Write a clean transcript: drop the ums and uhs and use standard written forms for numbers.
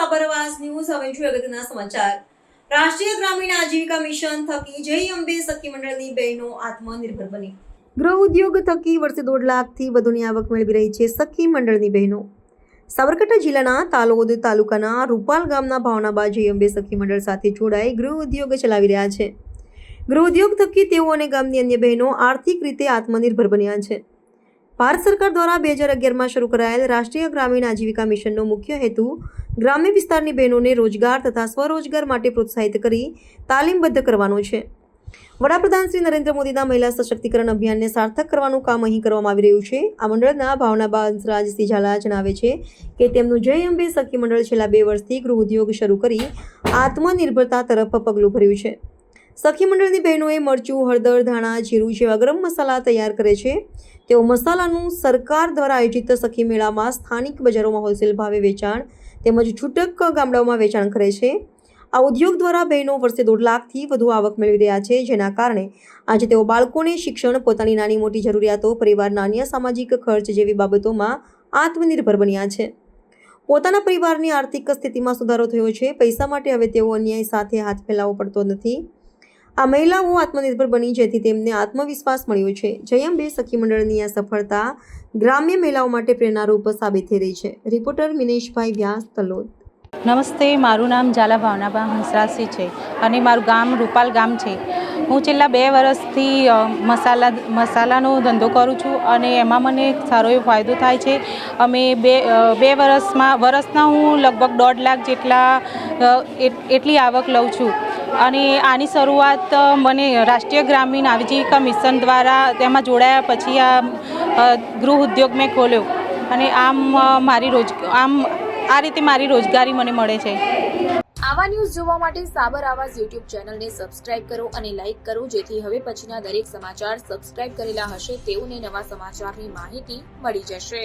સાબરવાસ news હવે જોઈએ અગત્યના સમાચાર। રાષ્ટ્રીય ગ્રામીણ આજીવિકા મિશન થકી જય અંબે સખી મંડળની બહેનો આત્મનિર્ભર બની। ગૃહ ઉદ્યોગ થકી વર્ષે 1.5 લાખથી વધુની આવક મેળવી રહી છે સખી મંડળની બહેનો। સાબરકાંઠા જિલ્લાના તાલોદ તાલુકાના રૂપાલ ગામના ભાવનાબા જય અંબે સખી મંડળ સાથે જોડાઈ ગૃહ ઉદ્યોગ ચલાવી રહ્યા છે। ગૃહ ઉદ્યોગ થકી તેઓ અને ગામની અન્ય બહેનો આર્થિક રીતે આત્મનિર્ભર બન્યા છે। ભારત સરકાર દ્વારા 2011માં શરૂ કરાયેલ રાષ્ટ્રીય ગ્રામીણ આજીવિકા મિશનનો મુખ્ય હેતુ ગ્રામ્ય વિસ્તારની બહેનોને રોજગાર તથા સ્વરોજગાર માટે પ્રોત્સાહિત કરી તાલીમબદ્ધ કરવાનો છે। વડાપ્રધાન શ્રી નરેન્દ્ર મોદીના મહિલા સશક્તિકરણ અભિયાનને સાર્થક કરવાનું કામ અહીં કરવામાં આવી રહ્યું છે। આ મંડળના ભાવનાબા હંસરાજસિંહ ઝાલા જણાવે છે કે તેમનું જય અંબે સખી મંડળ છેલ્લા 2 વર્ષથી ગૃહ ઉદ્યોગ શરૂ કરી આત્મનિર્ભરતા તરફ પગલું ભર્યું છે। સખી મંડળની બહેનોએ મરચું, હળદર, ધાણા, જીરું જેવા ગરમ મસાલા તૈયાર કરે છે। તેઓ મસાલાનું સરકાર દ્વારા આયોજિત સખી મેળામાં સ્થાનિક બજારોમાં હોલસેલ ભાવે વેચાણ તેમજ છૂટક ગામડાઓમાં વેચાણ કરે છે। આ ઉદ્યોગ દ્વારા બહેનો વર્ષે 1.5 લાખથી વધુ આવક મેળવી રહ્યા છે, જેના કારણે આજે તેઓ બાળકોને શિક્ષણ, પોતાની નાની મોટી જરૂરિયાતો, પરિવારના અન્ય સામાજિક ખર્ચ જેવી બાબતોમાં આત્મનિર્ભર બન્યા છે। પોતાના પરિવારની આર્થિક સ્થિતિમાં સુધારો થયો છે। પૈસા માટે હવે તેઓ અન્યાય સાથે હાથ ફેલાવવો પડતો નથી। આ મહિલાઓ આત્મનિર્ભર બની જેથી તેમને આત્મવિશ્વાસ મળ્યો છે। જય અંબે સખી મંડળની આ સફળતા ગ્રામ્ય મહિલાઓ માટે પ્રેરણારૂપ સાબિત થઈ રહી છે। રિપોર્ટર મિનેશભાઈ વ્યાસ, તલોદ। નમસ્તે, મારું નામ ઝાલા ભાવનાબા હંસરાજસિંહ છે અને મારું ગામ રૂપાલ ગામ છે। હું છેલ્લા 2 વર્ષથી મસાલાનો ધંધો કરું છું અને એમાં મને સારો એવો ફાયદો થાય છે। અમે બે વર્ષના હું લગભગ 1.5 લાખ જેટલા એટલી આવક લઉં છું અને આની શરૂઆત મને રાષ્ટ્રીય ગ્રામીણ આજીવિકા મિશન દ્વારા તેમાં જોડાયા પછી આ ગૃહ ઉદ્યોગ મેં ખોલ્યો અને આ રીતે મારી રોજગારી મને મળે છે। આવા ન્યૂઝ જોવા માટે સાબર આવાઝ યુટ્યુબ ચેનલને સબસ્ક્રાઇબ કરો અને લાઇક કરો, જેથી હવે પછીના દરેક સમાચાર સબસ્ક્રાઇબ કરેલા હશે તેઓને નવા સમાચારની માહિતી મળી જશે।